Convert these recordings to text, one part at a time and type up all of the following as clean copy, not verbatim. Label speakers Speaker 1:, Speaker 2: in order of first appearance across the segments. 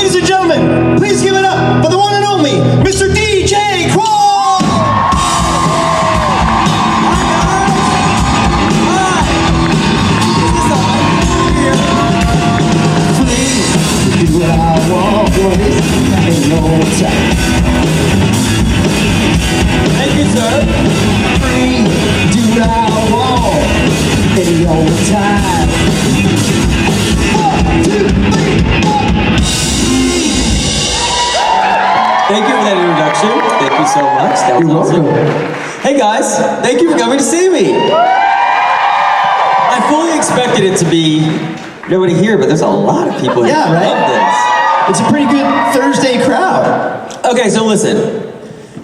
Speaker 1: Ladies and gentlemen, please give it up for the one and only Mr. DJ Qualls! Please do what I want, boys. Ain't no time. Thank you, sir. Free, do what I want. Ain't no time. 1, 2, 3, 4. Thank you for that introduction. Thank you so much. That was awesome. Hey guys, thank you for coming to see me. I fully expected it to be nobody here, but there's a lot of people here. Yeah, right? Love this. It's a pretty good Thursday crowd. Okay, so listen.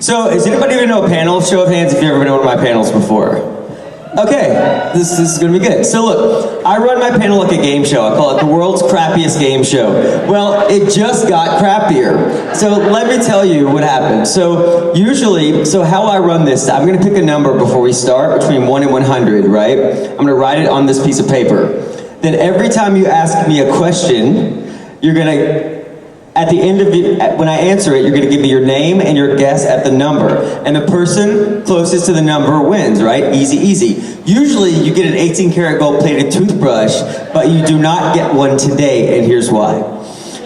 Speaker 1: So, is anybody even know a panel? Show of hands if you've ever been to one of my panels before. Okay, this is gonna be good. So look, I run my panel like a game show. I call it the world's crappiest game show. Well, it just got crappier. So let me tell you what happened. So how I run this, I'm gonna pick a number before we start, between 1 and 100, right? I'm gonna write it on this piece of paper. Then every time you ask me a question, you're gonna, at the end of it, when I answer it, you're gonna give me your name and your guess at the number. And the person closest to the number wins, right? Easy, easy. Usually you get an 18-karat gold-plated toothbrush, but you do not get one today, and here's why.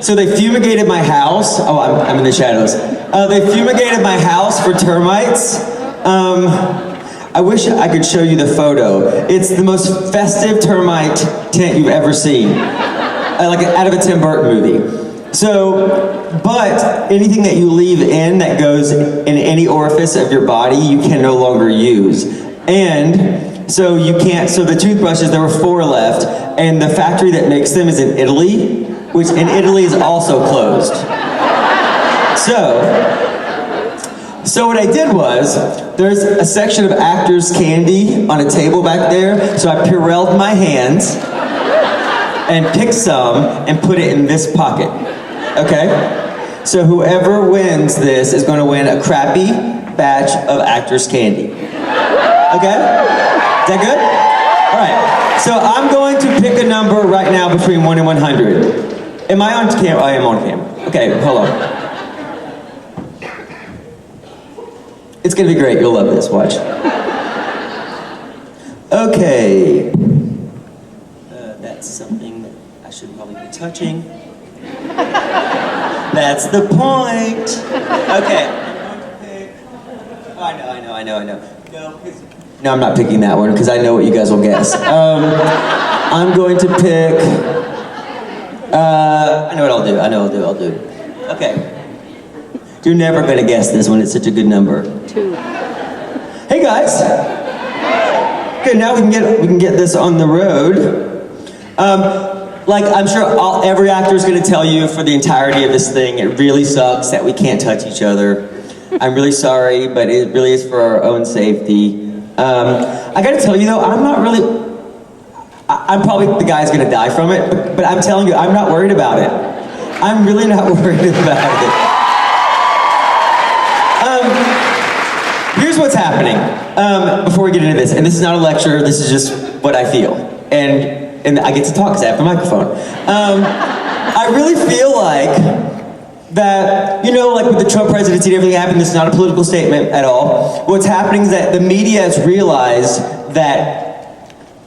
Speaker 1: So they fumigated my house. Oh, I'm in the shadows. They fumigated my house for termites. I wish I could show you the photo. It's the most festive termite tent you've ever seen. Like out of a Tim Burton movie. So, but anything that you leave in that goes in any orifice of your body, you can no longer use. And so you can't, so the toothbrushes, there were 4 left, and the factory that makes them is in Italy, which in Italy is also closed. So what I did was, there's a section of Actors Candy on a table back there, so I Purelled my hands and picked some and put it in this pocket. Okay? So whoever wins this is gonna win a crappy batch of Actors Candy. Okay? Is that good? All right. So I'm going to pick a number right now between 1 and 100. Am I on cam? I am on cam. Okay, hold on. It's gonna be great. You'll love this. Watch. Okay. That's something that I should probably be touching. That's the point. Okay. Oh, I know. No, I'm not picking that one because I know what you guys will guess. I'm going to pick. I know what I'll do. Okay. You're never gonna guess this one. It's such a good number. 2. Hey guys. Okay, now we can get this on the road. Like I'm sure every actor is gonna tell you for the entirety of this thing, it really sucks that we can't touch each other. I'm really sorry, but it really is for our own safety. I gotta tell you though, I'm probably the guy who's gonna die from it, but I'm telling you, I'm not worried about it. I'm really not worried about it. Here's what's happening, before we get into this, and this is not a lecture, this is just what I feel. And I get to talk because I have a microphone. I really feel like that, like with the Trump presidency and everything happened, this is not a political statement at all. What's happening is that the media has realized that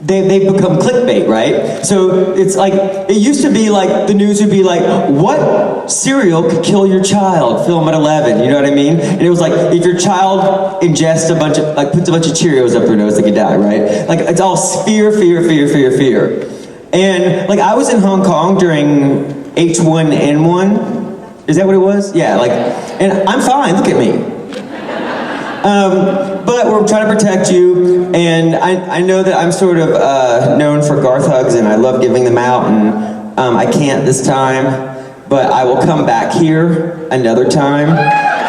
Speaker 1: they've become clickbait, right? So it's like, it used to be like, the news would be like, what cereal could kill your child? Film at 11, you know what I mean? And it was like, if your child ingests puts a bunch of Cheerios up their nose, they could die, right? Like, it's all fear. And like, I was in Hong Kong during H1N1. Is that what it was? Yeah, and I'm fine, look at me. But we're trying to protect you, and I know that I'm sort of known for Garth hugs, and I love giving them out, and I can't this time, but I will come back here another time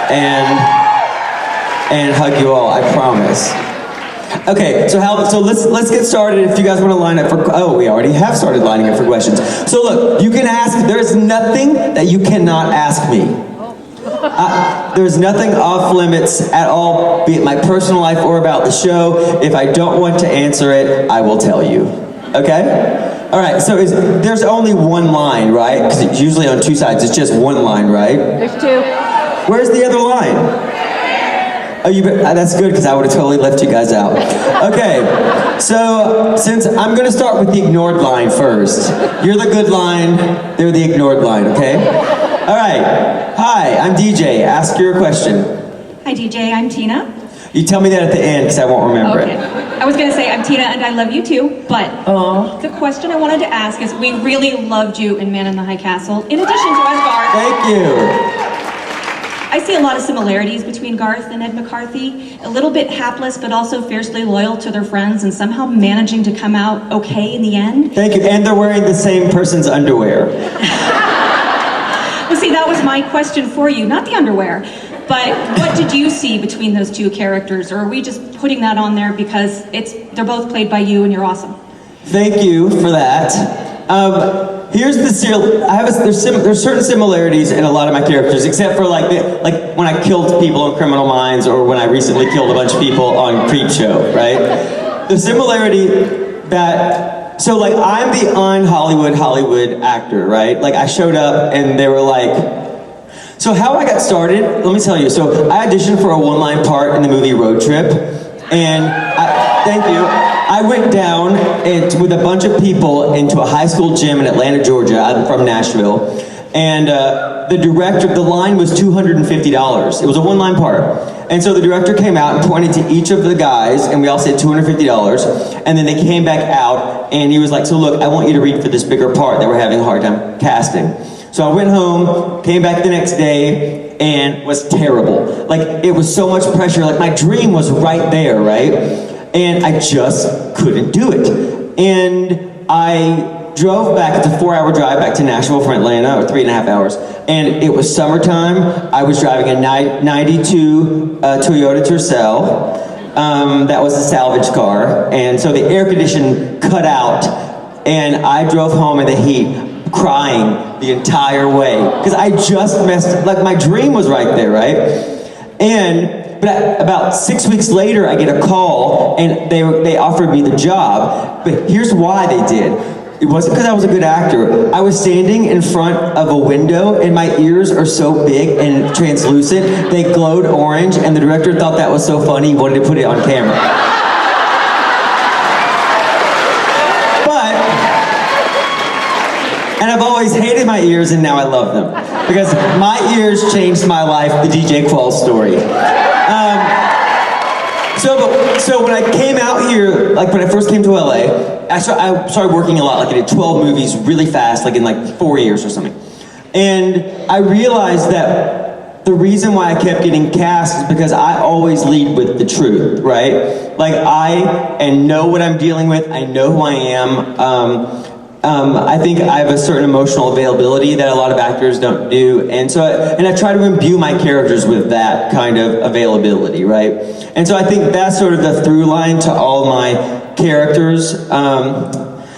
Speaker 1: and hug you all, I promise. Okay, so let's get started. If you guys want to line up for, we already have started lining up for questions. So look, you can ask, there's nothing that you cannot ask me. There's nothing off limits at all, be it my personal life or about the show. If I don't want to answer it, I will tell you. Okay? All right, so there's only one line, right? Because it's usually on two sides, it's just one line, right?
Speaker 2: There's two.
Speaker 1: Where's the other line? Oh, that's good, because I would have totally left you guys out. Okay, so since I'm going to start with the ignored line first. You're the good line, they're the ignored line, okay? All right, hi, I'm DJ, ask your question.
Speaker 2: Hi DJ, I'm Tina.
Speaker 1: You tell me that at the end, because I won't remember it.
Speaker 2: I was going to say I'm Tina and I love you too, but the question I wanted to ask is, we really loved you in Man in the High Castle, in addition to as Garth.
Speaker 1: Thank you.
Speaker 2: I see a lot of similarities between Garth and Ed McCarthy, a little bit hapless but also fiercely loyal to their friends and somehow managing to come out okay in the end.
Speaker 1: Thank you, and they're wearing the same person's underwear.
Speaker 2: Well, see, that was my question for you, not the underwear. But what did you see between those two characters, or are we just putting that on there because they're both played by you and you're awesome?
Speaker 1: Thank you for that. Here's the there's certain similarities in a lot of my characters, except for like when I killed people on Criminal Minds, or when I recently killed a bunch of people on Creep Show, right? The similarity that I'm the Hollywood actor, right? Like I showed up and they were like. So how I got started, let me tell you. So I auditioned for a one-line part in the movie Road Trip, and thank you. I went down with a bunch of people into a high school gym in Atlanta, Georgia. I'm from Nashville, and the director, the line was $250. It was a one-line part, and so the director came out and pointed to each of the guys, and we all said $250, and then they came back out, and he was like, "So look, I want you to read for this bigger part that we're having a hard time casting." So I went home, came back the next day, and was terrible. Like, it was so much pressure. Like, my dream was right there, right? And I just couldn't do it. And I drove back, it's a 4-hour drive back to Nashville from Atlanta, or 3.5 hours. And it was summertime. I was driving a 92 Toyota Tercel. That was a salvage car. And so the air conditioning cut out, and I drove home in the heat, crying the entire way because I just like my dream was right there, right? But about 6 weeks later, I get a call and they offered me the job. But here's why they did. It wasn't because I was a good actor. I was standing in front of a window and my ears are so big and translucent, they glowed orange, and the director thought that was so funny, he wanted to put it on camera. And I've always hated my ears, and now I love them. Because my ears changed my life, the DJ Qualls story. So when I came out here, like when I first came to LA, I started working a lot. Like I did 12 movies really fast, like in like 4 years or something. And I realized that the reason why I kept getting cast is because I always lead with the truth, right? Like I know what I'm dealing with, I know who I am. I think I have a certain emotional availability that a lot of actors don't do, and I try to imbue my characters with that kind of availability, right? And so I think that's sort of the through line to all my characters.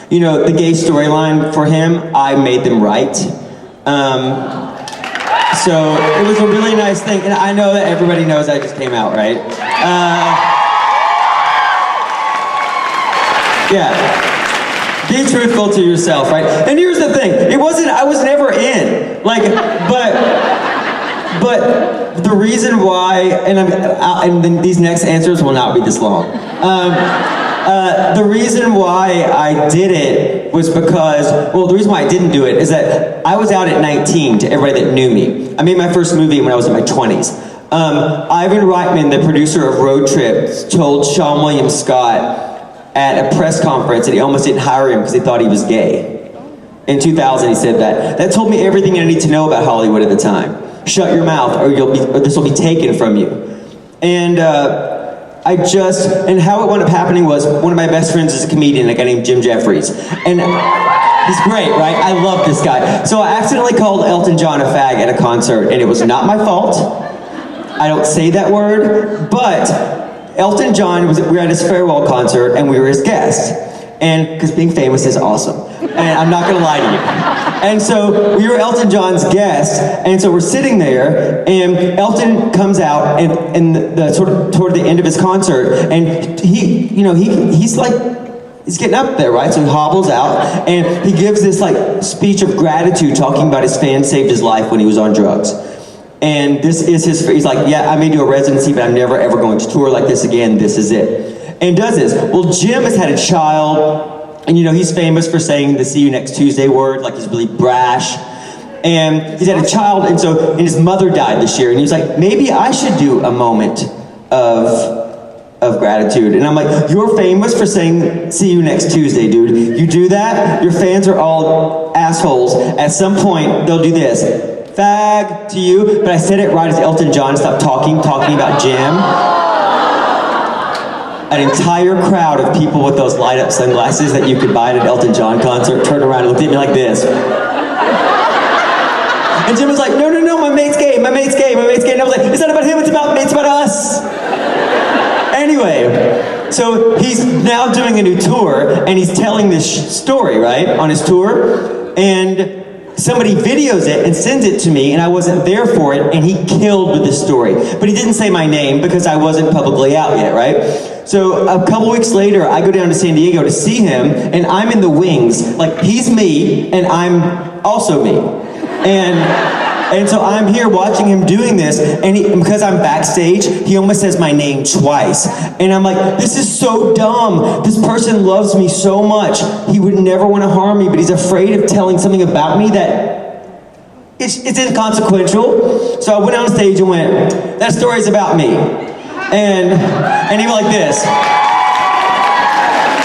Speaker 1: You know, the gay storyline for him, I made them right. So it was a really nice thing, and I know that everybody knows I just came out, right? Yeah. Be truthful to yourself, right? And here's the thing, I was never in. Like, but the reason why, and then these next answers will not be this long. The reason why I did it was because, the reason why I didn't do it is that I was out at 19 to everybody that knew me. I made my first movie when I was in my 20s. Ivan Reitman, the producer of Road Trip, told Sean William Scott at a press conference that he almost didn't hire him because he thought he was gay. In 2000, he said that. That told me everything I need to know about Hollywood at the time. Shut your mouth, or this will be taken from you. And and how it wound up happening was one of my best friends is a comedian, a guy named Jim Jeffries, and he's great, right? I love this guy. So I accidentally called Elton John a fag at a concert, and it was not my fault. I don't say that word, but Elton John, we were at his farewell concert, and we were his guests. And, because being famous is awesome. And I'm not gonna lie to you. And so, we were Elton John's guests, and so we're sitting there, and Elton comes out, and toward the end of his concert, and he's like he's getting up there, right? So he hobbles out, and he gives this like speech of gratitude, talking about his fans saved his life when he was on drugs. And this is he's like, yeah, I may do a residency, but I'm never ever going to tour like this again. This is it. And does this. Well, Jim has had a child, and he's famous for saying the see you next Tuesday word, like he's really brash. And he's had a child, and his mother died this year, and he was like, maybe I should do a moment of gratitude. And I'm like, you're famous for saying see you next Tuesday, dude. You do that, your fans are all assholes. At some point, they'll do this. Fag to you, but I said it right as Elton John stopped talking about Jim. An entire crowd of people with those light up sunglasses that you could buy at an Elton John concert turned around and looked at me like this. And Jim was like, no, my mate's gay. And I was like, it's not about him, it's about us. Anyway, so he's now doing a new tour, and he's telling this story, right, on his tour, and somebody videos it and sends it to me, and I wasn't there for it, and he killed with this story. But he didn't say my name because I wasn't publicly out yet, right? So a couple weeks later, I go down to San Diego to see him, and I'm in the wings. Like, he's me, and I'm also me. And so I'm here watching him doing this, and because I'm backstage, he almost says my name twice. And I'm like, this is so dumb. This person loves me so much. He would never want to harm me, but he's afraid of telling something about me that it's inconsequential. So I went on stage and went, that story's about me. And he went like this.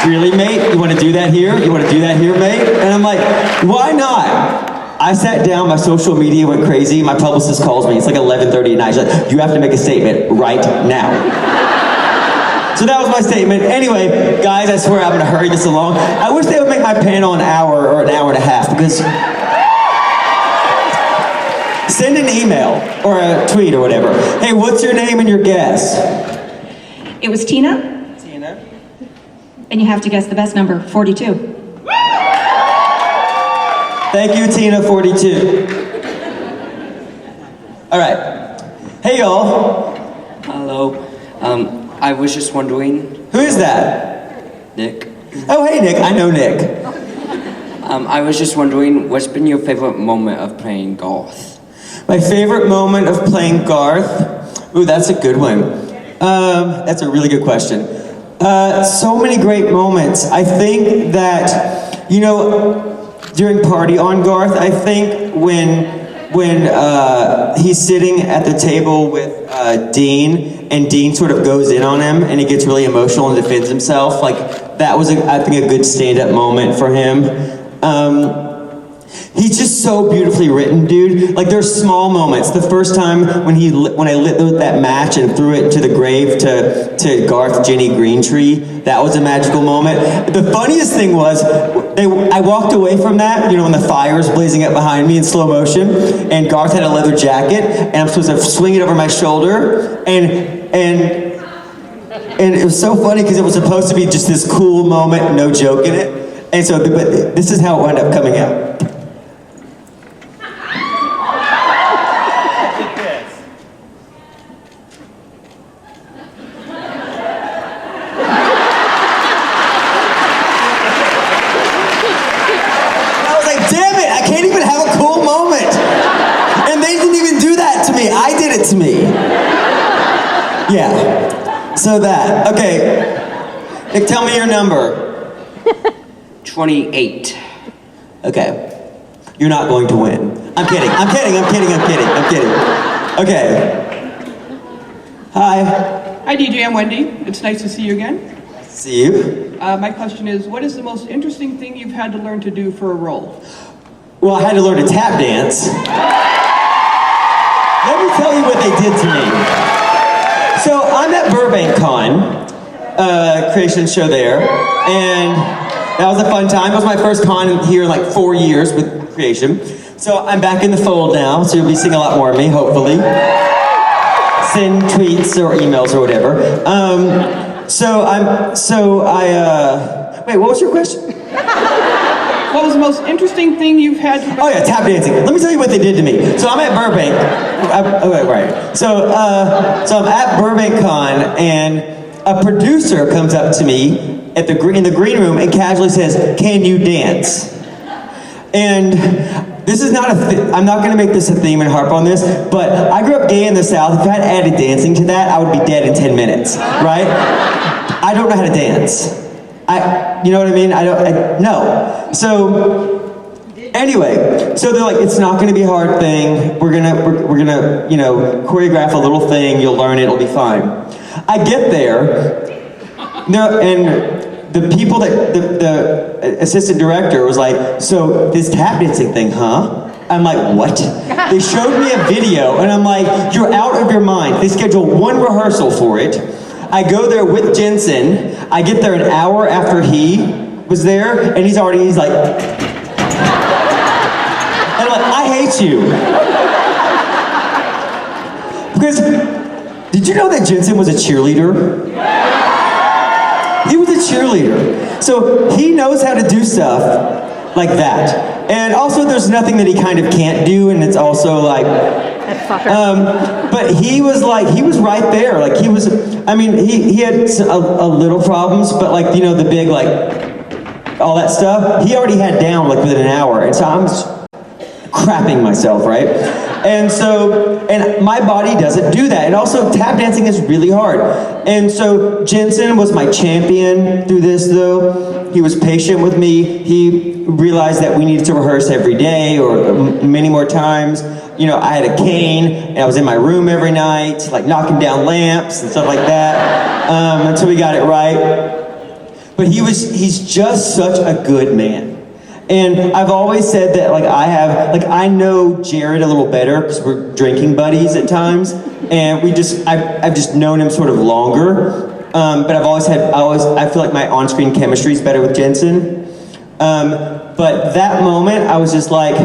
Speaker 1: Really, mate? You want to do that here? You want to do that here, mate? And I'm like, why not? I sat down, my social media went crazy, my publicist calls me, it's like 11:30 at night, she's like, you have to make a statement right now. So that was my statement. Anyway, guys, I swear I'm gonna hurry this along. I wish they would make my panel an hour or an hour and a half, because send an email or a tweet or whatever. Hey, what's your name and your guess?
Speaker 2: It was Tina.
Speaker 1: Tina.
Speaker 2: And you have to guess the best number, 42.
Speaker 1: Thank you, Tina, 42. All right. Hey, y'all.
Speaker 3: Hello. I was just wondering.
Speaker 1: Who is that?
Speaker 3: Nick.
Speaker 1: Oh, hey, Nick. I know Nick.
Speaker 3: I was just wondering, what's been your favorite moment of playing Garth?
Speaker 1: My favorite moment of playing Garth? Ooh, that's a good one. That's a really good question. So many great moments. I think that, during Party on Garth, I think when he's sitting at the table with Dean, and Dean sort of goes in on him, and he gets really emotional and defends himself, like, that was, I think, a good stand-up moment for him. He's just so beautifully written, dude. Like, there's small moments. The first time when I lit that match and threw it into the grave to Garth, Jenny Greentree, that was a magical moment. The funniest thing was, I walked away from that, when the fire was blazing up behind me in slow motion, and Garth had a leather jacket, and I'm supposed to swing it over my shoulder, and it was so funny because it was supposed to be just this cool moment, no joke in it. And so, but this is how it wound up coming out. To me. Yeah. So that. Okay. Nick, tell me your number.
Speaker 3: 28.
Speaker 1: Okay. You're not going to win. I'm kidding. Okay. Hi.
Speaker 4: Hi, DJ. I'm Wendy. It's nice to see you again.
Speaker 1: See you.
Speaker 4: My question is, what is the most interesting thing you've had to learn to do for a role?
Speaker 1: Well, I had to learn to tap dance. Let me tell you what they did to me. So I'm at Burbank Con, creation show there, and that was a fun time. It was my first con here in like 4 years with creation. So I'm back in the fold now, so you'll be seeing a lot more of me, hopefully. Send tweets or emails or whatever. Wait, what was your question?
Speaker 4: What was the most interesting thing you've had to...
Speaker 1: Oh yeah, tap dancing. Let me tell you what they did to me. So I'm at Burbank. Right. So I'm at Burbank Con, and a producer comes up to me in the green room and casually says, "Can you dance?" And this is not I'm not gonna make this a theme and harp on this, but I grew up gay in the South. If I had added dancing to that, I would be dead in 10 minutes, right? I don't know how to dance. You know what I mean? No. So, anyway, so they're like, it's not gonna be a hard thing. We're gonna, you know, choreograph a little thing. You'll learn it. It'll be fine. I get there, and the people the assistant director was like, so this tap dancing thing, huh? I'm like, what? They showed me a video, and I'm like, you're out of your mind. They scheduled one rehearsal for it. I go there with Jensen. I get there an hour after he was there, and he's like, and I'm like, I hate you. Because, did you know that Jensen was a cheerleader? He was a cheerleader. So he knows how to do stuff like that. And also there's nothing that he kind of can't do, and it's also like, but he was right there. Like he had a little problems, but like, you know, the big, like, all that stuff, he already had down like within an hour. And so I'm just crapping myself, right? And my body doesn't do that. And also tap dancing is really hard. And so Jensen was my champion through this though. He was patient with me. He realized that we needed to rehearse every day or many more times. You know, I had a cane and I was in my room every night, like knocking down lamps and stuff like that, until we got it right. But he's just such a good man. And I've always said that, like, I know Jared a little better because we're drinking buddies at times, and I've just known him sort of longer. But I feel like my on-screen chemistry is better with Jensen. But that moment, I was just like,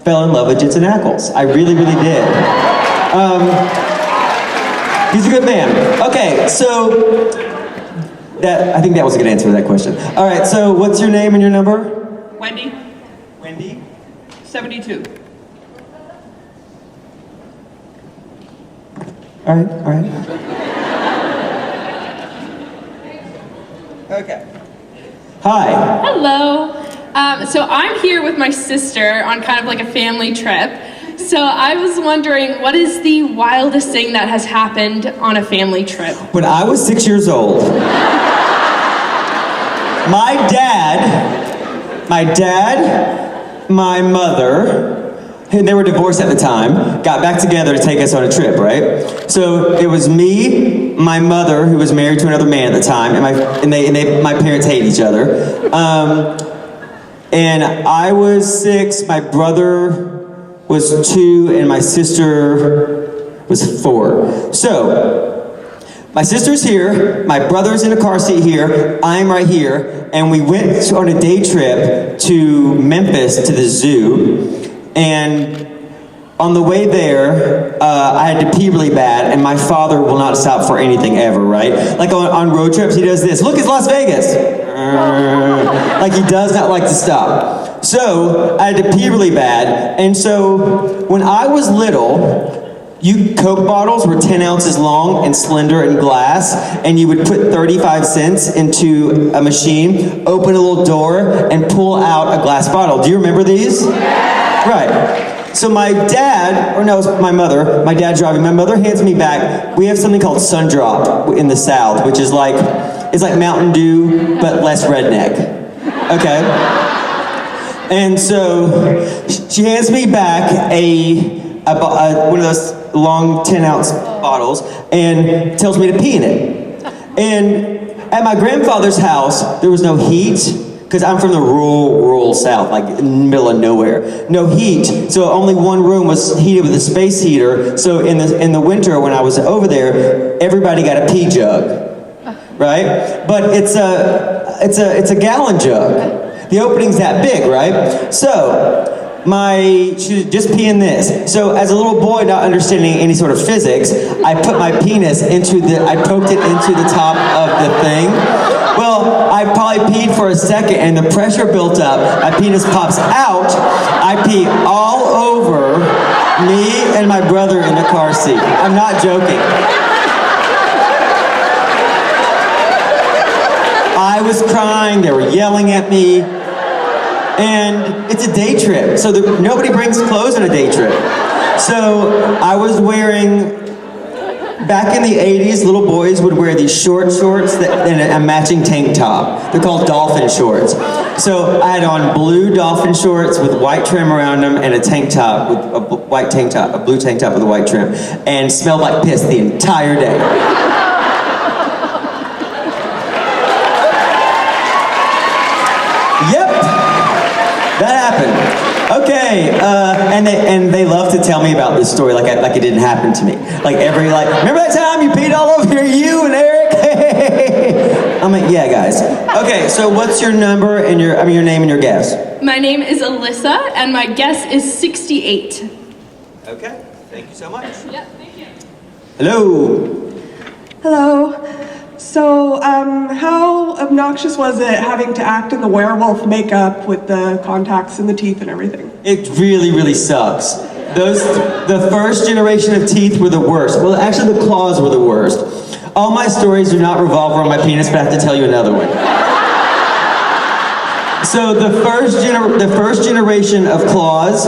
Speaker 1: fell in love with Jensen Ackles. I really, really did. He's a good man. Okay, so I think that was a good answer to that question. All right, so what's your name and your number?
Speaker 4: Wendy, 72.
Speaker 1: All right. Okay. Hi.
Speaker 5: Hello. So I'm here with my sister on kind of like a family trip. So I was wondering, what is the wildest thing that has happened on a family trip?
Speaker 1: When I was 6 years old, my dad, my mother, and they were divorced at the time, got back together to take us on a trip, right? So it was me, my mother, who was married to another man at the time, and my parents hate each other. And I was 6, my brother was 2, and my sister was 4. So, my sister's here, my brother's in a car seat here, I'm right here, and we went on a day trip to Memphis to the zoo, and on the way there, I had to pee really bad, and my father will not stop for anything ever, right? Like on road trips, he does this. Look, it's Las Vegas! Like he does not like to stop. So, I had to pee really bad, and so when I was little, Coke bottles were 10 ounces long and slender and glass, and you would put 35 cents into a machine, open a little door, and pull out a glass bottle. Do you remember these? Right. So my dad, or no, it was my mother, my dad's driving, my mother hands me back, we have something called Sun Drop in the South, which is like, it's like Mountain Dew, but less redneck. Okay? And so, she hands me back one of those long 10-ounce bottles and tells me to pee in it. And at my grandfather's house, there was no heat, because I'm from the rural South, like in the middle of nowhere. No heat, so only one room was heated with a space heater. So in the winter when I was over there, everybody got a pee jug, right? But it's a gallon jug. The opening's that big, right? So she just pee in this. So as a little boy, not understanding any sort of physics, I put my penis I poked it into the top of the thing. Well, I probably peed for a second and the pressure built up. My penis pops out. I pee all over me and my brother in the car seat. I'm not joking. I was crying, they were yelling at me. And it's a day trip, so nobody brings clothes on a day trip. So I was wearing, back in the 80s, little boys would wear these short shorts and a matching tank top. They're called dolphin shorts. So I had on blue dolphin shorts with white trim around them and a tank top, with a white tank top, a blue tank top with a white trim, and smelled like piss the entire day. Yep, that happened. Okay, and they love to tell me about this story like it didn't happen to me. Remember that time you peed all over you and Eric? I'm like, yeah, guys. Okay, so what's your number and your name and your guess?
Speaker 5: My name is Alyssa, and my guess is 68.
Speaker 1: Okay, thank you so much.
Speaker 5: Yeah, thank you.
Speaker 1: Hello.
Speaker 6: Hello. So, how obnoxious was it having to act in the werewolf makeup with the contacts and the teeth and everything?
Speaker 1: It really, really sucks. The first generation of teeth were the worst. Well, actually, the claws were the worst. All my stories do not revolve around my penis, but I have to tell you another one. So the first generation of claws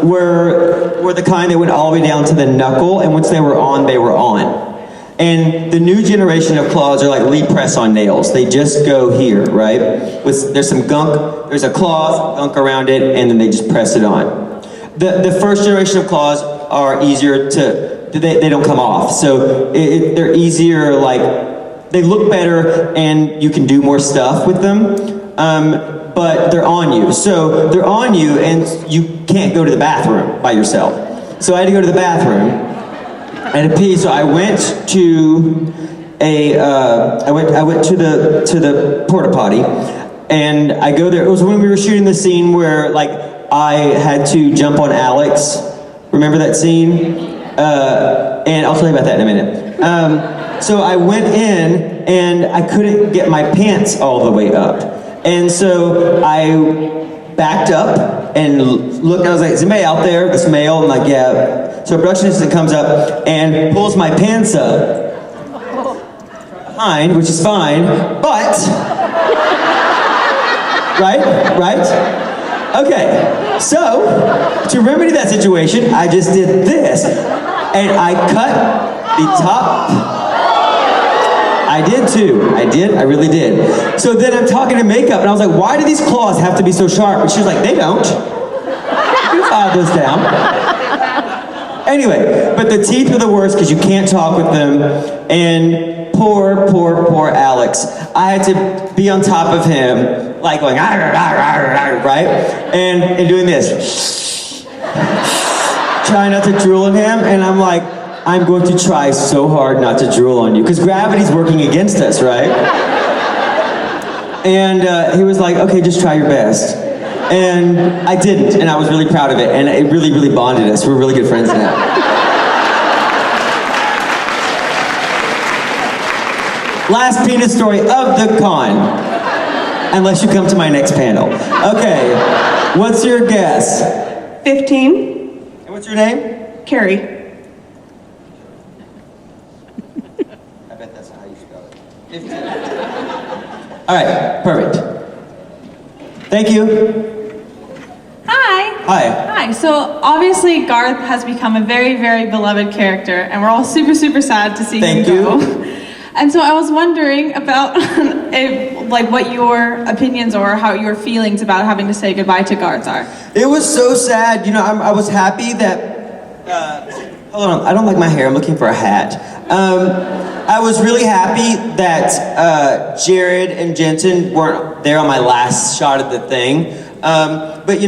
Speaker 1: were the kind that went all the way down to the knuckle, and once they were on, they were on. And the new generation of claws are like Lee press-on nails. They just go here, right? There's some gunk, there's a cloth, gunk around it, and then they just press it on. The first generation of claws are easier they don't come off. So they're easier, they look better, and you can do more stuff with them. But they're on you. So they're on you, and you can't go to the bathroom by yourself. So I had to go to the bathroom. I had to pee, so I went to the porta potty, and I go there. It was when we were shooting the scene where I had to jump on Alex. Remember that scene? And I'll tell you about that in a minute. So I went in, and I couldn't get my pants all the way up, and so I backed up and looked. I was like, "Is anybody out there?" This male, I'm like, "Yeah." So a production assistant comes up and pulls my pants up behind, which is fine, but right? Okay. So to remedy that situation, I just did this, and I cut the top. I did too. I really did. So then I'm talking to makeup, and I was like, "Why do these claws have to be so sharp?" And she was like, "They don't. You can file those down." Anyway, but the teeth were the worst because you can't talk with them. And poor Alex. I had to be on top of him, going, right? And doing this. Trying not to drool on him. And I'm like, I'm going to try so hard not to drool on you because gravity's working against us, right? And he was like, okay, just try your best. And I didn't, and I was really proud of it, and it really, really bonded us. We're really good friends now. Last penis story of the con, unless you come to my next panel. Okay, what's your guess?
Speaker 6: 15.
Speaker 1: And what's your name?
Speaker 6: Carrie.
Speaker 1: I bet that's not how you spell it. 15. All right, perfect. Thank you. Hi.
Speaker 7: So obviously Garth has become a very, very beloved character, and we're all super, super sad to see him go. And so I was wondering about what your opinions or how your feelings about having to say goodbye to Garth are.
Speaker 1: It was so sad. I was happy that. Hold on, I don't like my hair. I'm looking for a hat. I was really happy that Jared and Jensen weren't there on my last shot of the thing. But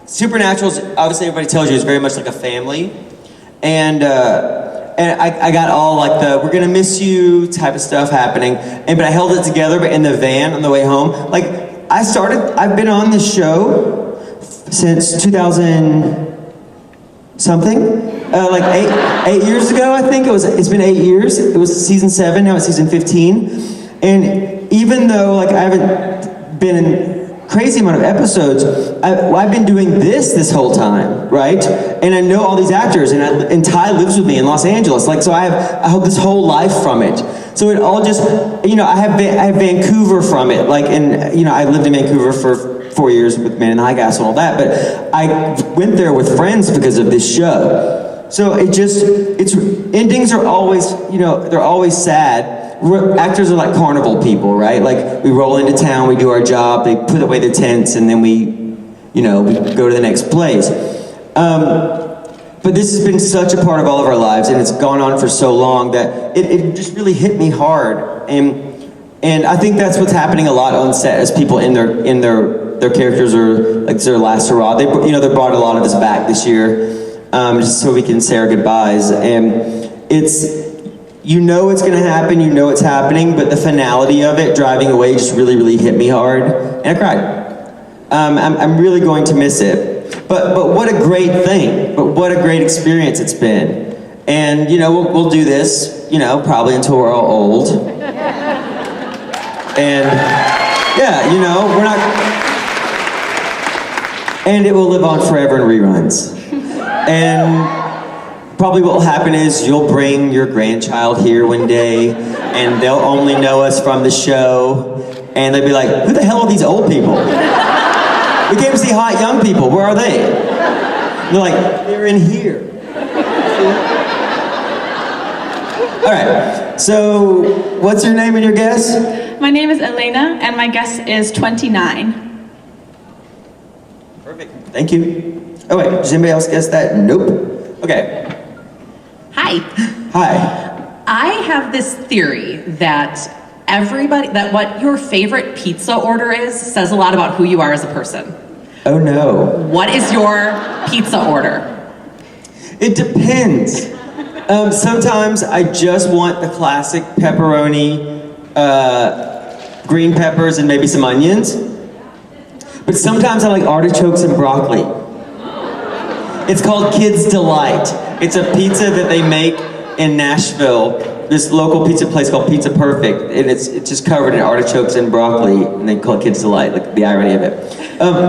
Speaker 1: Supernatural's, obviously everybody tells you, is very much like a family. And I got all we're gonna miss you type of stuff happening. But I held it together, but in the van on the way home. I've been on this show since 2000 something. 8 years ago, I think. It's been 8 years. It was season 7, now it's season 15. And even though I haven't been crazy amount of episodes. I've been doing this whole time, right? And I know all these actors, and Ty lives with me in Los Angeles. Like, so I have this whole life from it. So it all just, you know, I have Vancouver from it. Like, and you know, I lived in Vancouver for 4 years with Man in the High Castle and all that. But I went there with friends because of this show. So endings are always, you know, they're always sad. Actors are like carnival people, right? Like, we roll into town, we do our job, they put away the tents, and then we go to the next place. But this has been such a part of all of our lives, and it's gone on for so long that it just really hit me hard. And I think that's what's happening a lot on set as people in their characters are like their last hurrah. They brought a lot of us back this year, just so we can say our goodbyes. And you know it's gonna happen, you know it's happening, but the finality of it, driving away, just really, really hit me hard, and I cried. I'm really going to miss it. But what a great thing, but what a great experience it's been. And you know, we'll do this, you know, probably until we're all old. And yeah, you know, we're not, and it will live on forever in reruns. And probably what will happen is you'll bring your grandchild here one day, and they'll only know us from the show, and they'll be like, who the hell are these old people? We came to see hot young people, where are they? And they're like, they're in here. All right, so what's your name and your guess?
Speaker 7: My name is Elena, and my guess is 29.
Speaker 1: Perfect, thank you. Oh wait, does anybody else guess that? Nope. Okay.
Speaker 8: Hi.
Speaker 1: Hi.
Speaker 8: I have this theory that what your favorite pizza order is says a lot about who you are as a person.
Speaker 1: Oh no.
Speaker 8: What is your pizza order?
Speaker 1: It depends. Sometimes I just want the classic pepperoni, green peppers, and maybe some onions. But sometimes I like artichokes and broccoli. It's called Kids Delight. It's a pizza that they make in Nashville, this local pizza place called Pizza Perfect, and it's just covered in artichokes and broccoli, and they call it Kids Delight, like the irony of it.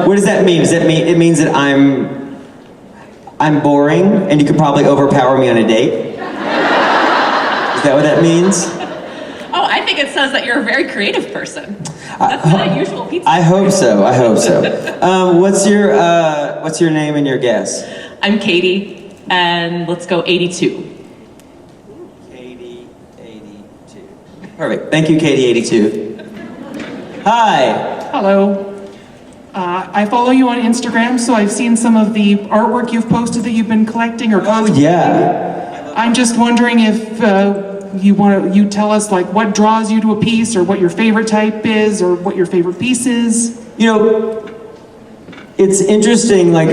Speaker 1: What does that mean? Does that mean it means that I'm boring, and you could probably overpower me on a date? Is that what that means?
Speaker 8: Oh, I think it says that you're a very creative person. That's not a usual pizza.
Speaker 1: I hope so. What's your name and your guess?
Speaker 8: I'm Katie, and let's go 82.
Speaker 1: Katie 82. Perfect. Thank you, Katie 82. Hi.
Speaker 9: Hello. I follow you on Instagram, so I've seen some of the artwork you've posted that you've been collecting or contemplating.
Speaker 1: Yeah.
Speaker 9: I'm just wondering if you tell us like what draws you to a piece, or what your favorite type is, or what your favorite piece is.
Speaker 1: You know, it's interesting. Like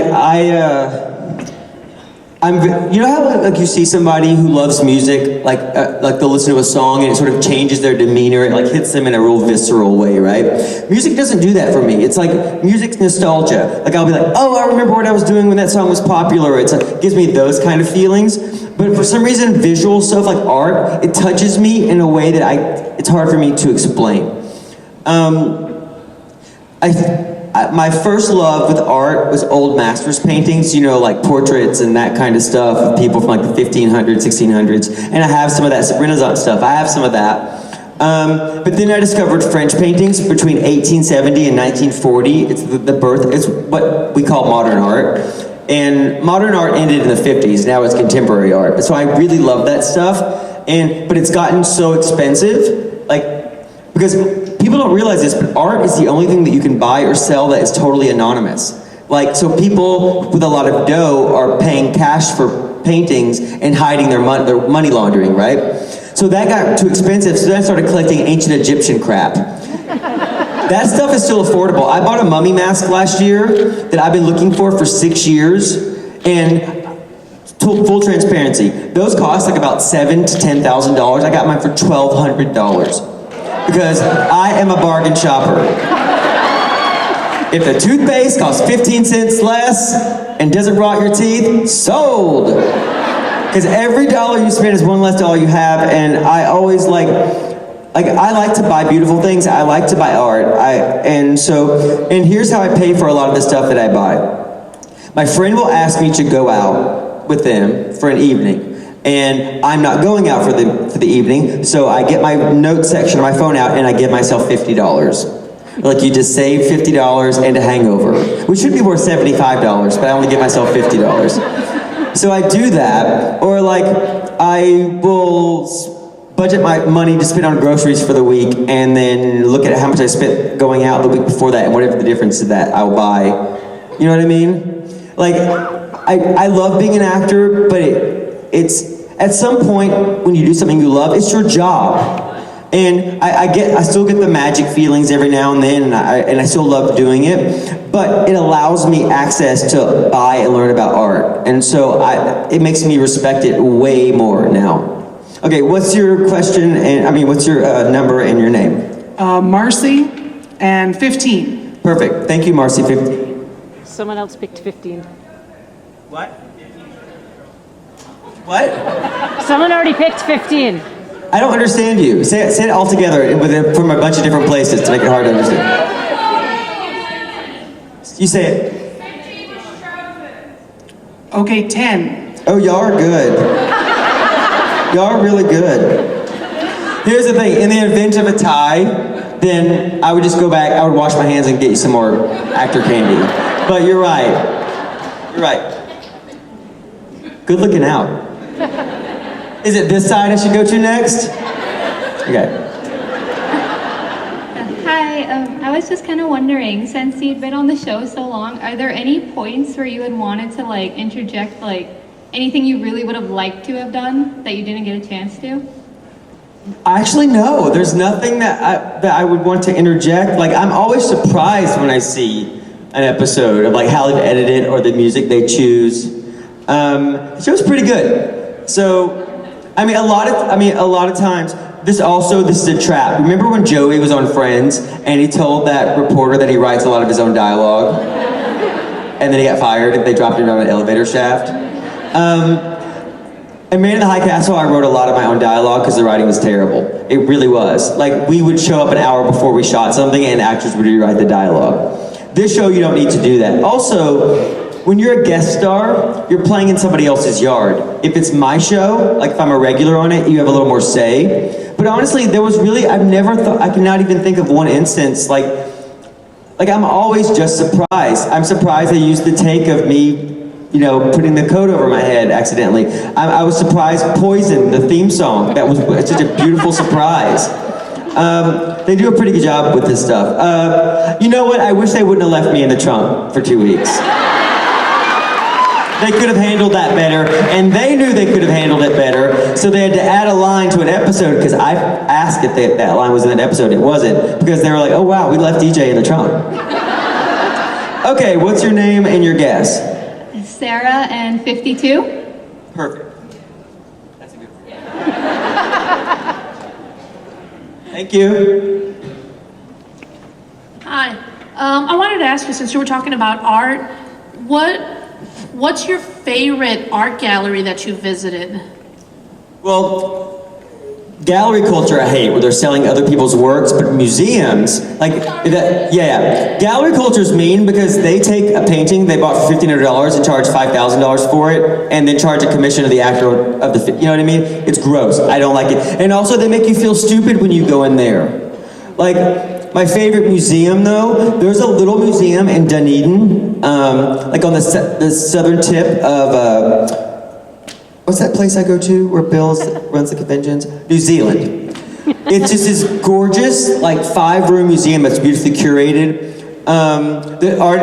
Speaker 1: you know how like you see somebody who loves music, like they'll listen to a song and it sort of changes their demeanor, it like hits them in a real visceral way, right? Music doesn't do that for me. It's like music's nostalgia. Like I'll be like, oh, I remember what I was doing when that song was popular. It's like, it gives me those kind of feelings. But for some reason, visual stuff like art, it touches me in a way that it's hard for me to explain. My first love with art was old masters paintings, you know, like portraits and that kind of stuff of people from like the 1500s, 1600s. And I have some of that Renaissance stuff. I have some of that. But then I discovered French paintings between 1870 and 1940. It's what we call modern art. And modern art ended in the 50s. Now it's contemporary art. So I really love that stuff. But it's gotten so expensive, because people don't realize this, but art is the only thing that you can buy or sell that is totally anonymous. Like, so people with a lot of dough are paying cash for paintings and hiding their money laundering, right? So that got too expensive, so then I started collecting ancient Egyptian crap. That stuff is still affordable. I bought a mummy mask last year that I've been looking for 6 years, and full transparency, those cost like about $7,000 to $10,000. I got mine for $1,200. Because I am a bargain shopper. If the toothpaste costs 15 cents less and doesn't rot your teeth, sold! Because every dollar you spend is one less dollar you have, and I always like I like to buy beautiful things. I like to buy art. And here's how I pay for a lot of the stuff that I buy. My friend will ask me to go out with them for an evening, and I'm not going out for the evening. So I get my notes section of my phone out and I give myself $50. Like, you just save $50 and a hangover, which should be worth $75, but I only give myself $50. So I do that, or like I will budget my money to spend on groceries for the week and then look at how much I spent going out the week before that and whatever the difference is that I'll buy. You know what I mean? Like, I love being an actor, but it's at some point when you do something you love, it's your job. And I still get the magic feelings every now and then, and I still love doing it, but it allows me access to buy and learn about art. And so it makes me respect it way more now. Okay, what's your question, what's your number and your name?
Speaker 9: Marcy and 15.
Speaker 1: Perfect, thank you, Marcy, 15.
Speaker 10: Someone else picked 15.
Speaker 1: What? What?
Speaker 10: Someone already picked 15.
Speaker 1: I don't understand you. Say it all together from a bunch of different places to make it hard to understand. You say it.
Speaker 9: Okay, 10.
Speaker 1: Oh, y'all are good. Y'all are really good. Here's the thing, in the event of a tie, then I would just go back, I would wash my hands and get you some more actor candy. But you're right. You're right. Good looking out. Is it this side I should go to next? Okay.
Speaker 11: Hi, I was just kind of wondering, since you've been on the show so long, are there any points where you had wanted to like interject like anything you really would have liked to have done that you didn't get a chance to?
Speaker 1: Actually, no. There's nothing that I would want to interject. Like, I'm always surprised when I see an episode of like how they've edited or the music they choose. The show's pretty good. So, a lot of times, this is a trap. Remember when Joey was on Friends and he told that reporter that he writes a lot of his own dialogue? And then he got fired and they dropped him down an elevator shaft? In Man in the High Castle, I wrote a lot of my own dialogue because the writing was terrible. It really was. Like, we would show up an hour before we shot something and actors would rewrite the dialogue. This show, you don't need to do that. Also, when you're a guest star, you're playing in somebody else's yard. If it's my show, like if I'm a regular on it, you have a little more say. But honestly, I cannot even think of one instance, like I'm always just surprised. I'm surprised they used the take of me, putting the coat over my head accidentally. I was surprised Poison, the theme song, it's such a beautiful surprise. They do a pretty good job with this stuff. You know what, I wish they wouldn't have left me in the trunk for 2 weeks. They could have handled that better, and they knew they could have handled it better, so they had to add a line to an episode, because I asked if that line was in that episode. It wasn't, because they were like, oh wow, we left DJ in the trunk. Okay, what's your name and your guess?
Speaker 11: Sarah and 52.
Speaker 1: Perfect. That's a good one. Thank you.
Speaker 12: Hi. I wanted to ask you, since you were talking about art, what's your favorite art gallery that you visited?
Speaker 1: Well, gallery culture I hate, where they're selling other people's works, but museums, gallery culture is mean because they take a painting they bought for $1,500 and charge $5,000 for it, and then charge a commission to the actor of the, you know what I mean? It's gross, I don't like it. And also they make you feel stupid when you go in there. Like, my favorite museum though, there's a little museum in Dunedin, like on the southern tip of, what's that place I go to where Bill runs the conventions? New Zealand. It's just this gorgeous, like 5-room museum that's beautifully curated. The Art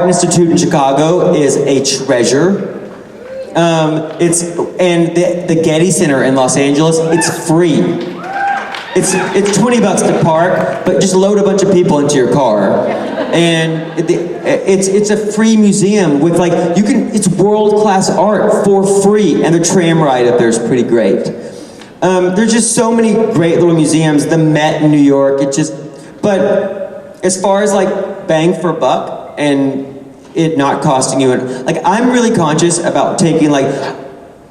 Speaker 1: Institute in Chicago is a treasure. The Getty Center in Los Angeles, it's free. It's $20 to park, but just load a bunch of people into your car. And it's a free museum with it's world-class art for free, and the tram ride up there is pretty great. There's just so many great little museums. The Met in New York, but as far as bang for buck and it not costing you, I'm really conscious about taking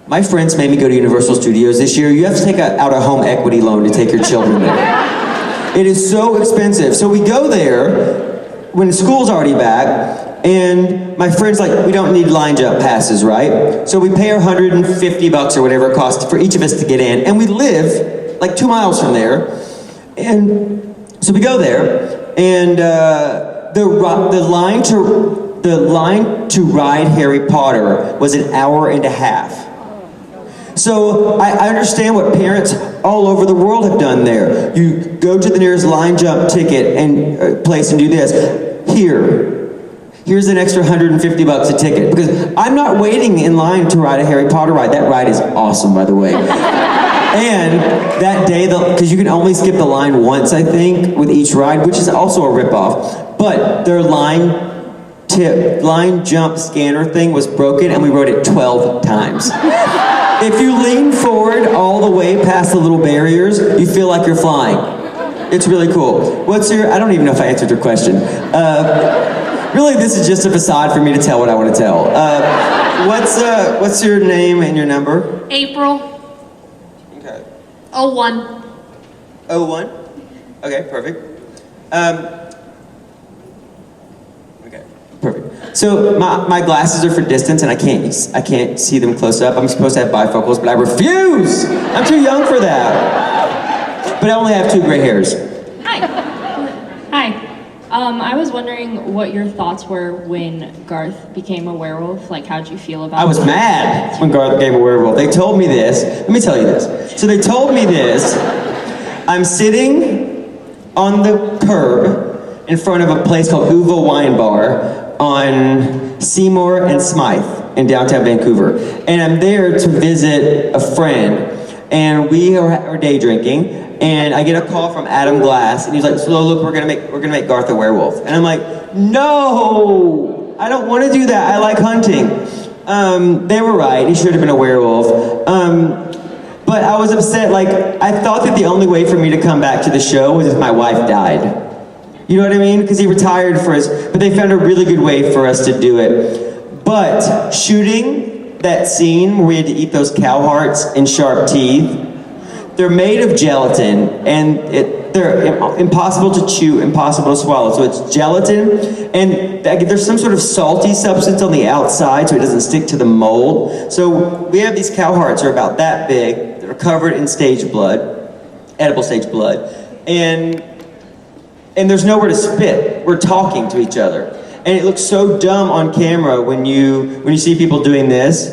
Speaker 1: My friends made me go to Universal Studios this year. You have to take out a home equity loan to take your children there. It is so expensive. So we go there when school's already back, and my friend's like, we don't need line jump passes, right? So we pay our $150 or whatever it costs for each of us to get in, and we live like 2 miles from there. And so we go there, and the line to ride Harry Potter was an hour and a half. So I understand what parents all over the world have done there. You go to the nearest line jump ticket and place and do this. Here's an extra $150 a ticket, because I'm not waiting in line to ride a Harry Potter ride. That ride is awesome, by the way. And that day, because you can only skip the line once, I think, with each ride, which is also a ripoff. But their line jump scanner thing was broken, and we rode it 12 times. If you lean forward all the way past the little barriers, you feel like you're flying. It's really cool. I don't even know if I answered your question. Really, this is just a facade for me to tell what I want to tell. What's your name and your number?
Speaker 12: April.
Speaker 1: Okay.
Speaker 12: 01.
Speaker 1: 01? Okay, perfect. Okay, perfect. So my glasses are for distance, and I can't see them close up. I'm supposed to have bifocals, but I refuse. I'm too young for that. But I only have 2 gray hairs.
Speaker 13: Hi. I was wondering what your thoughts were when Garth became a werewolf. Like, how'd you feel about it?
Speaker 1: I was mad when Garth became a werewolf. They told me this. Let me tell you this. So they told me this. I'm sitting on the curb in front of a place called Uva Wine Bar on Seymour and Smythe in downtown Vancouver. And I'm there to visit a friend. And we are day drinking, and I get a call from Adam Glass, and he's like, "So look, we're gonna make Garth a werewolf." And I'm like, "No, I don't want to do that. I like hunting." They were right. He should have been a werewolf. But I was upset. Like, I thought that the only way for me to come back to the show was if my wife died. You know what I mean? Because he retired but they found a really good way for us to do it. But shooting that scene where we had to eat those cow hearts in sharp teeth, they're made of gelatin, and they're impossible to chew, impossible to swallow. So it's gelatin, and there's some sort of salty substance on the outside so it doesn't stick to the mold. So we have these cow hearts that are about that big, that are covered in stage blood, edible stage blood, and there's nowhere to spit. We're talking to each other. And it looks so dumb on camera when you see people doing this.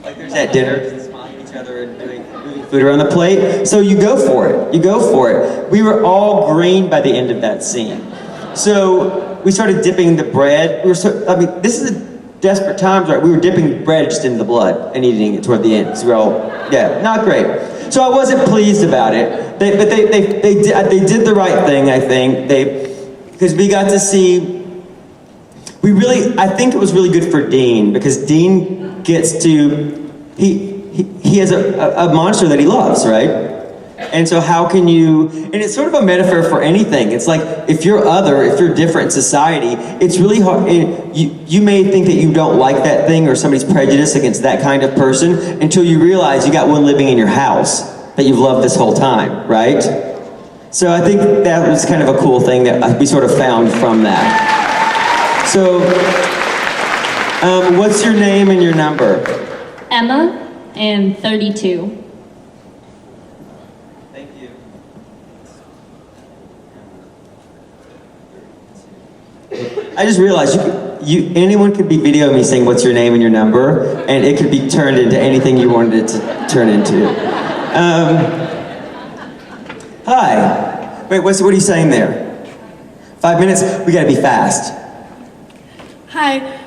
Speaker 1: Like there's at dinner, just smiling at each other and moving food around the plate. So you go for it. We were all green by the end of that scene. So we started dipping the bread. This is desperate times, right? We were dipping bread just into the blood and eating it toward the end. So we were all, not great. So I wasn't pleased about it. They did the right thing, I think. Because we got to see. I think it was really good for Dean, because Dean gets to, he has a monster that he loves, right? And so how can you, and it's sort of a metaphor for anything. It's like, if you're different in society, it's really hard, you may think that you don't like that thing or somebody's prejudiced against that kind of person until you realize you got one living in your house that you've loved this whole time, right? So I think that was kind of a cool thing that we sort of found from that. So, what's your name and your number?
Speaker 13: Emma, and 32.
Speaker 1: Thank you. I just realized anyone could be videoing me saying what's your name and your number, and it could be turned into anything you wanted it to turn into. Hi. Wait, what are you saying there? 5 minutes? We gotta be fast.
Speaker 14: Hi.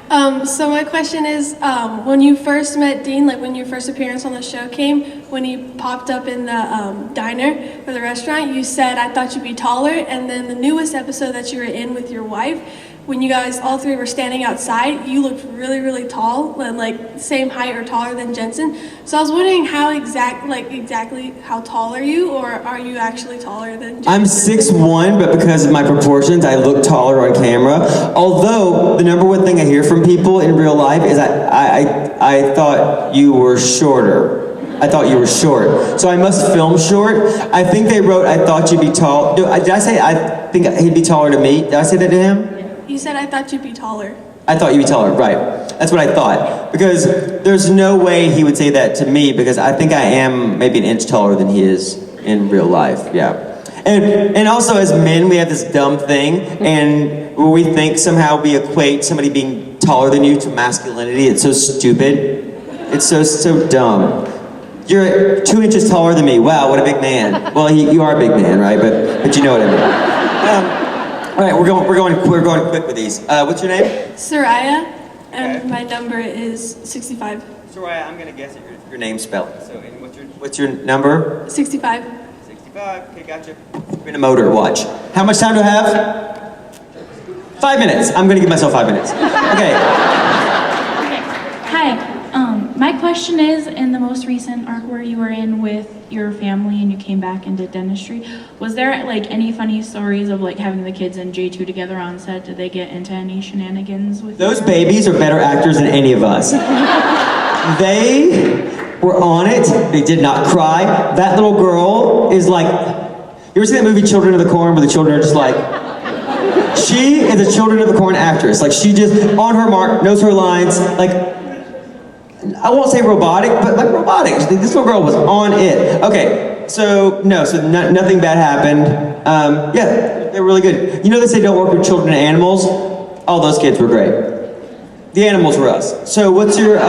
Speaker 14: So my question is, when you first met Dean, like when your first appearance on the show came, when he popped up in the diner or the restaurant, you said, "I thought you'd be taller," and then the newest episode that you were in with your wife, when you guys all three were standing outside, you looked really, really tall, and like same height or taller than Jensen. So I was wondering how exactly how tall are you, or are you actually taller than Jensen?
Speaker 1: I'm 6'1", but because of my proportions, I look taller on camera. Although the number one thing I hear from people in real life is I thought you were shorter. I thought you were short. So I must film short. I think they wrote, I thought you'd be tall. Did I say I think he'd be taller to me? Did I say that to him?
Speaker 14: You said I thought you'd be taller.
Speaker 1: I thought you'd be taller, right. That's what I thought. Because there's no way he would say that to me, because I think I am maybe an inch taller than he is in real life, yeah. And also as men, we have this dumb thing, and where we think somehow we equate somebody being taller than you to masculinity. It's so stupid. It's so dumb. You're 2 inches taller than me. Wow, what a big man. Well, you are a big man, right? But you know what I mean. All right, we're going quick with these. What's your name?
Speaker 14: Soraya, and my number is 65.
Speaker 1: Soraya, I'm gonna guess your name spelling. So, and what's your number?
Speaker 14: 65.
Speaker 1: 65. Okay, gotcha. Spin a motor. Watch. How much time do I have? 5 minutes. I'm gonna give myself 5 minutes. Okay.
Speaker 15: Hi. My question is, in the most recent arc where you were in with your family and you came back and did dentistry, was there like any funny stories of like having the kids and J2 together on set? Did they get into any shenanigans with
Speaker 1: Those babies are better actors than any of us. They were on it. They did not cry. That little girl is like, you ever see that movie Children of the Corn, where the children are just like, she is a Children of the Corn actress. Like, she just, on her mark, knows her lines, like, I won't say robotic, but like robotic. This little girl was on it. Okay, so nothing bad happened. Yeah, they were really good. You know they say don't work with children and animals? All those kids were great. The animals were us. So what's your,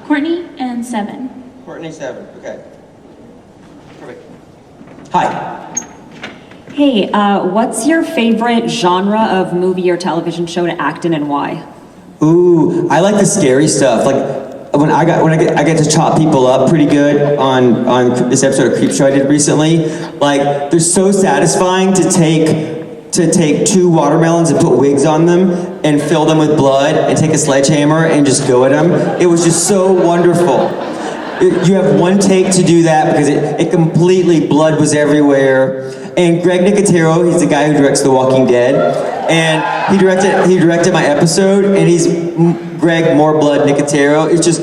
Speaker 15: Courtney and 7.
Speaker 1: Courtney 7, okay. Perfect. Hi.
Speaker 16: Hey, what's your favorite genre of movie or television show to act in and why?
Speaker 1: Ooh, I like the scary stuff. Like when I get to chop people up pretty good on this episode of Creep Show I did recently. Like they're so satisfying to take 2 watermelons and put wigs on them and fill them with blood and take a sledgehammer and just go at them. It was just so wonderful. You have one take to do that because it completely, blood was everywhere. And Greg Nicotero, he's the guy who directs The Walking Dead, and he directed my episode, and he's Greg More Blood Nicotero. It's just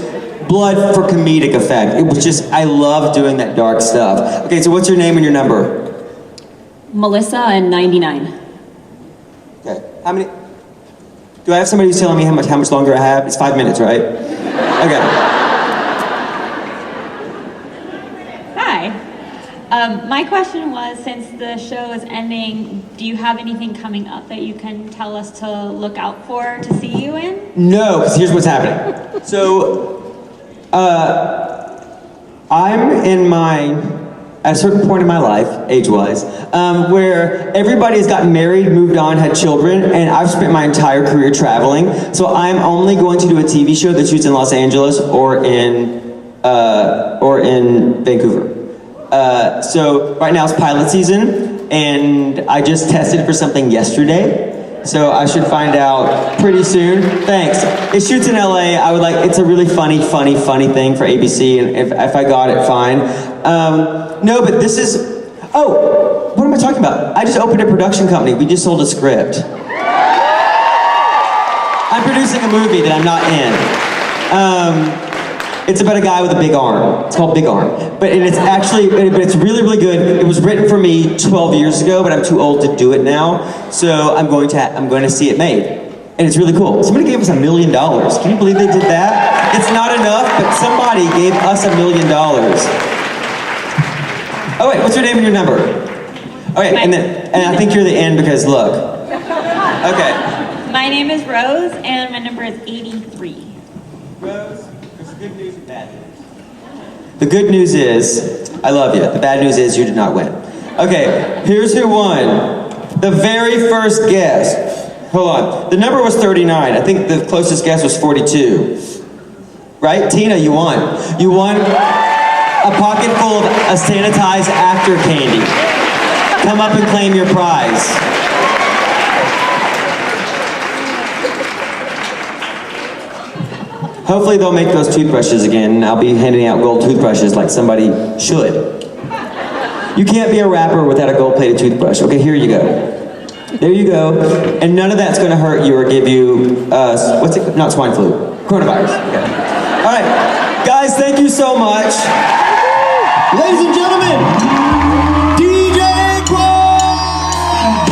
Speaker 1: blood for comedic effect. It was just, I love doing that dark stuff. Okay, so what's your name and your number?
Speaker 16: Melissa and 99.
Speaker 1: Okay, how many? Do I have somebody who's telling me how much longer I have? It's 5 minutes, right? Okay.
Speaker 13: My question was, since the show is ending, do you have anything coming up that you can tell us to look out for to see you in?
Speaker 1: No, because here's what's happening. So, I'm at a certain point in my life, age-wise, where everybody's gotten married, moved on, had children, and I've spent my entire career traveling. So I'm only going to do a TV show that shoots in Los Angeles or in Vancouver. So right now it's pilot season, and I just tested for something yesterday, so I should find out pretty soon. Thanks. It shoots in LA. It's a really funny thing for ABC, and if I got it, fine. No, but this is, what am I talking about? I just opened a production company. We just sold a script. I'm producing a movie that I'm not in. It's about a guy with a big arm. It's called Big Arm. But it's really, really good. It was written for me 12 years ago, but I'm too old to do it now. So I'm going to see it made. And it's really cool. Somebody gave us $1 million. Can you believe they did that? It's not enough, but somebody gave us $1 million. Oh wait, what's your name and your number? Okay, and I think you're the end because look. Okay.
Speaker 13: My name is Rose, and my number is 83.
Speaker 1: Rose. Good news and bad news. The good news is, I love you. The bad news is you did not win. Okay, here's who won. The very first guess. Hold on. The number was 39. I think the closest guess was 42. Right? Tina, you won. You won a pocket full of sanitized actor candy. Come up and claim your prize. Hopefully they'll make those toothbrushes again. I'll be handing out gold toothbrushes like somebody should. You can't be a rapper without a gold-plated toothbrush. Okay, here you go. There you go. And none of that's gonna hurt you or give you, what's it, not swine flu, coronavirus. Okay. All right, guys, thank you so much. Ladies and gentlemen, DJ Qualls!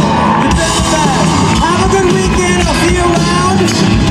Speaker 1: Have a good weekend, I'll see you around.